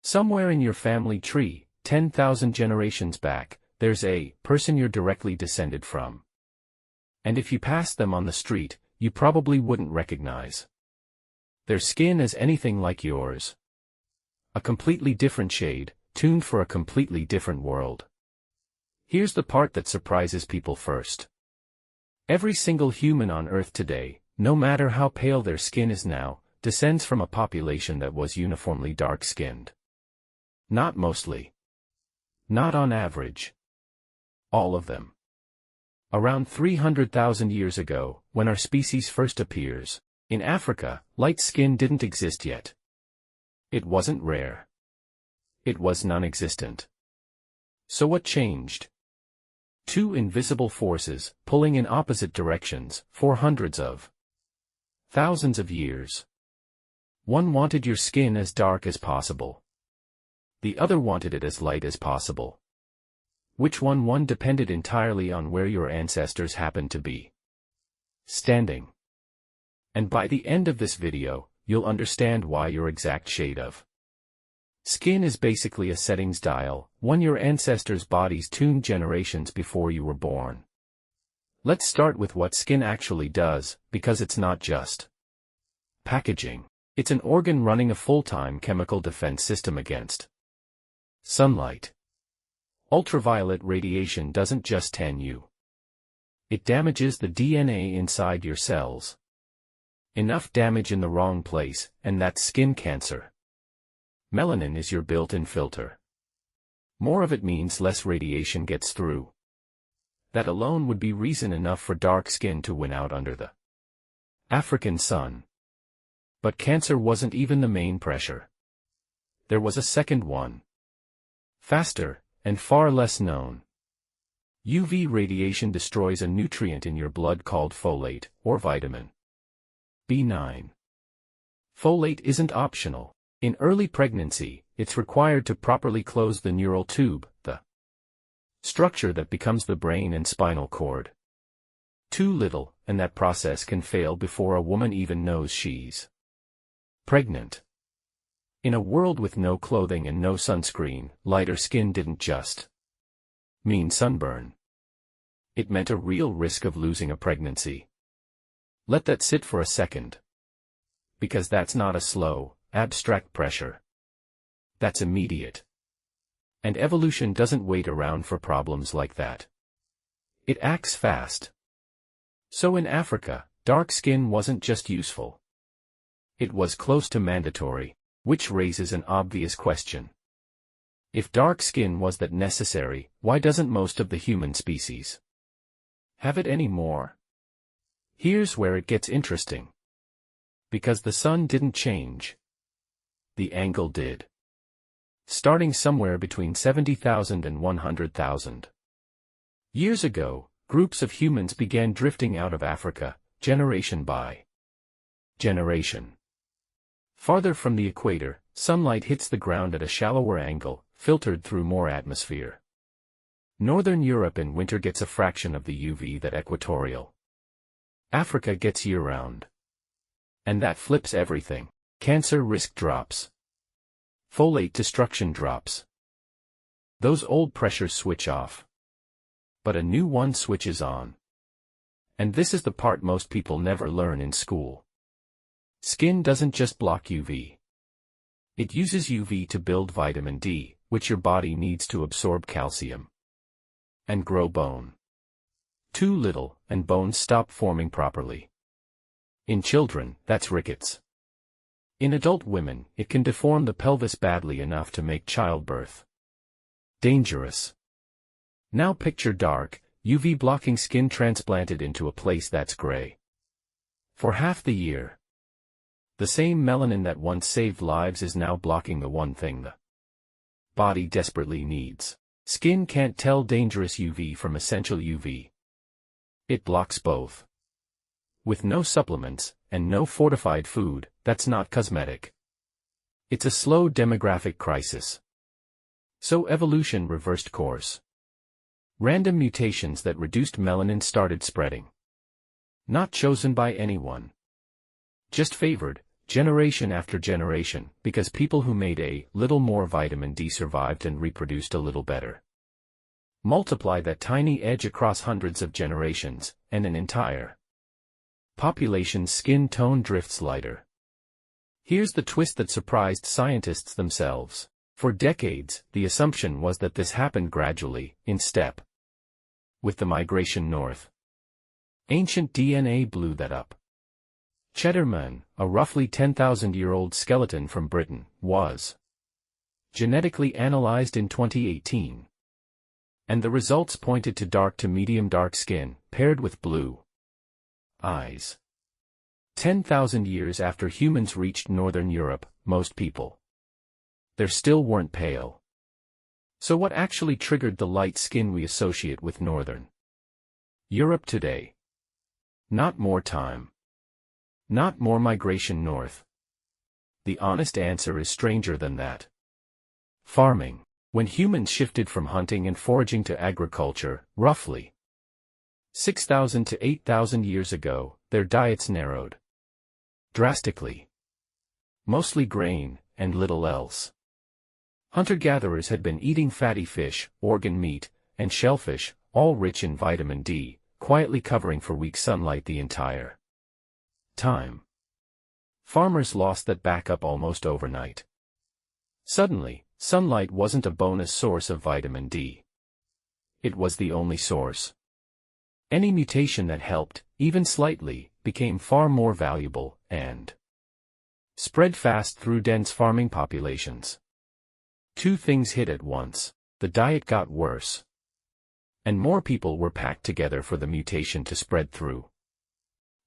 Somewhere in your family tree, 10,000 generations back, there's a person you're directly descended from. And if you passed them on the street, you probably wouldn't recognize their skin as anything like yours. A completely different shade, tuned for a completely different world. Here's the part that surprises people first. Every single human on Earth today, no matter how pale their skin is now, descends from a population that was uniformly dark-skinned. Not mostly. Not on average. All of them. Around 300,000 years ago, when our species first appears, in Africa, light skin didn't exist yet. It wasn't rare. It was non-existent. So what changed? Two invisible forces, pulling in opposite directions, for hundreds of thousands of years. One wanted your skin as dark as possible. The other wanted it as light as possible. Which one depended entirely on where your ancestors happened to be standing. And by the end of this video, you'll understand why your exact shade of skin is basically a settings dial, one your ancestors' bodies tuned generations before you were born. Let's start with what skin actually does, because it's not just packaging. It's an organ running a full-time chemical defense system against sunlight. Ultraviolet radiation doesn't just tan you. It damages the DNA inside your cells. Enough damage in the wrong place, and that's skin cancer. Melanin is your built-in filter. More of it means less radiation gets through. That alone would be reason enough for dark skin to win out under the African sun. But cancer wasn't even the main pressure. There was a second one. Faster, and far less known. UV radiation destroys a nutrient in your blood called folate, or vitamin B9. Folate isn't optional. In early pregnancy, it's required to properly close the neural tube, the structure that becomes the brain and spinal cord. Too little, and that process can fail before a woman even knows she's pregnant. In a world with no clothing and no sunscreen, lighter skin didn't just mean sunburn. It meant a real risk of losing a pregnancy. Let that sit for a second. Because that's not a slow, abstract pressure. That's immediate. And evolution doesn't wait around for problems like that. It acts fast. So in Africa, dark skin wasn't just useful. It was close to mandatory. Which raises an obvious question. If dark skin was that necessary, why doesn't most of the human species have it anymore? Here's where it gets interesting. Because the sun didn't change. The angle did. Starting somewhere between 70,000 and 100,000 years ago, groups of humans began drifting out of Africa, generation by generation. Farther from the equator, sunlight hits the ground at a shallower angle, filtered through more atmosphere. Northern Europe in winter gets a fraction of the UV that equatorial Africa gets year-round. And that flips everything. Cancer risk drops. Folate destruction drops. Those old pressures switch off. But a new one switches on. And this is the part most people never learn in school. Skin doesn't just block UV. It uses UV to build vitamin D, which your body needs to absorb calcium and grow bone. Too little, and bones stop forming properly. In children, that's rickets. In adult women, it can deform the pelvis badly enough to make childbirth dangerous. Now picture dark, UV-blocking skin transplanted into a place that's gray. For half the year. The same melanin that once saved lives is now blocking the one thing the body desperately needs. Skin can't tell dangerous UV from essential UV. It blocks both. With no supplements, and no fortified food, that's not cosmetic. It's a slow demographic crisis. So evolution reversed course. Random mutations that reduced melanin started spreading. Not chosen by anyone. Just favored, generation after generation, because people who made a little more vitamin D survived and reproduced a little better. Multiply that tiny edge across hundreds of generations, and an entire population's skin tone drifts lighter. Here's the twist that surprised scientists themselves. For decades, the assumption was that this happened gradually, in step with the migration north. Ancient DNA blew that up. Cheddarman, a roughly 10,000-year-old skeleton from Britain, was genetically analyzed in 2018. And the results pointed to dark to medium dark skin, paired with blue eyes. 10,000 years after humans reached northern Europe, most people there still weren't pale. So what actually triggered the light skin we associate with northern Europe today? Not more time. Not more migration north. The honest answer is stranger than that. Farming. When humans shifted from hunting and foraging to agriculture, roughly 6,000 to 8,000 years ago, their diets narrowed drastically. Mostly grain, and little else. Hunter-gatherers had been eating fatty fish, organ meat, and shellfish, all rich in vitamin D, quietly covering for weak sunlight the entire time. Farmers lost that backup almost overnight. Suddenly, sunlight wasn't a bonus source of vitamin D. It was the only source. Any mutation that helped, even slightly, became far more valuable, and spread fast through dense farming populations. Two things hit at once. The diet got worse, and more people were packed together for the mutation to spread through.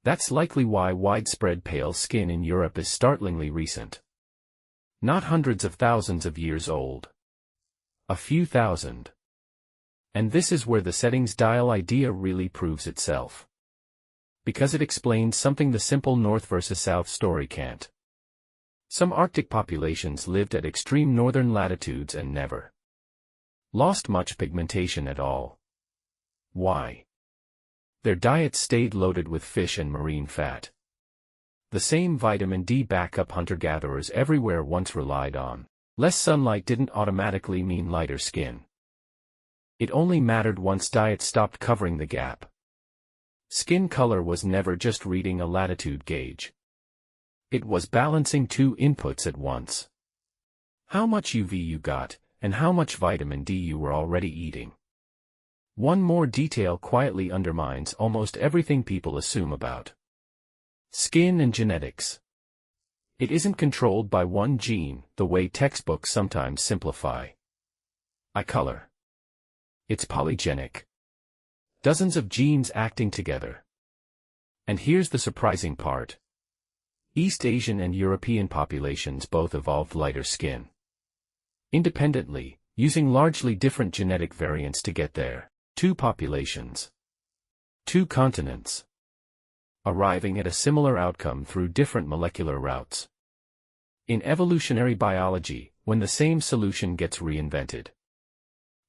That's likely why widespread pale skin in Europe is startlingly recent. Not hundreds of thousands of years old. A few thousand. And this is where the settings dial idea really proves itself. Because it explains something the simple north versus south story can't. Some Arctic populations lived at extreme northern latitudes and never lost much pigmentation at all. Why? Their diets stayed loaded with fish and marine fat. The same vitamin D backup hunter-gatherers everywhere once relied on. Less sunlight didn't automatically mean lighter skin. It only mattered once diets stopped covering the gap. Skin color was never just reading a latitude gauge. It was balancing two inputs at once. How much UV you got, and how much vitamin D you were already eating. One more detail quietly undermines almost everything people assume about skin and genetics. It isn't controlled by one gene, the way textbooks sometimes simplify eye color. It's polygenic. Dozens of genes acting together. And here's the surprising part. East Asian and European populations both evolved lighter skin. Independently, using largely different genetic variants to get there. Two populations. Two continents. Arriving at a similar outcome through different molecular routes. In evolutionary biology, when the same solution gets reinvented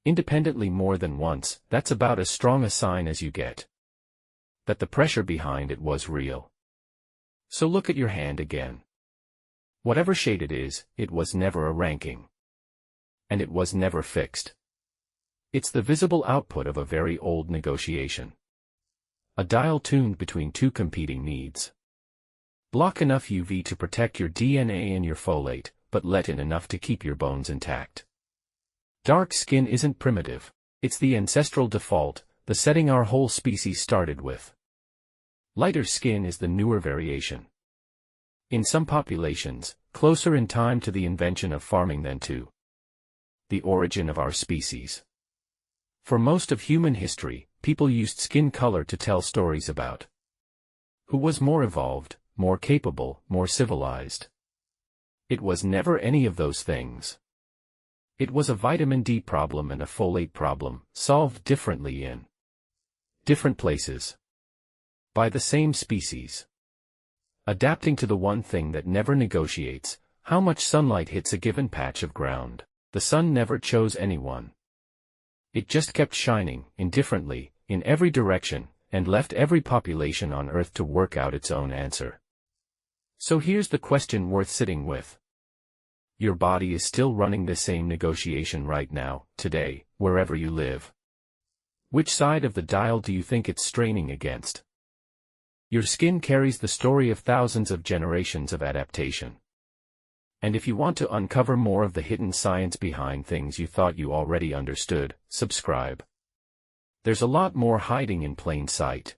independently more than once, that's about as strong a sign as you get that the pressure behind it was real. So look at your hand again. Whatever shade it was never a ranking. And it was never fixed. It's the visible output of a very old negotiation. A dial tuned between two competing needs. Block enough UV to protect your DNA and your folate, but let in enough to keep your bones intact. Dark skin isn't primitive. It's the ancestral default, the setting our whole species started with. Lighter skin is the newer variation. In some populations, closer in time to the invention of farming than to the origin of our species. For most of human history, people used skin color to tell stories about who was more evolved, more capable, more civilized. It was never any of those things. It was a vitamin D problem and a folate problem, solved differently in different places. By the same species. Adapting to the one thing that never negotiates, how much sunlight hits a given patch of ground. The sun never chose anyone. It just kept shining, indifferently, in every direction, and left every population on Earth to work out its own answer. So here's the question worth sitting with. Your body is still running the same negotiation right now, today, wherever you live. Which side of the dial do you think it's straining against? Your skin carries the story of thousands of generations of adaptation. And if you want to uncover more of the hidden science behind things you thought you already understood, subscribe. There's a lot more hiding in plain sight.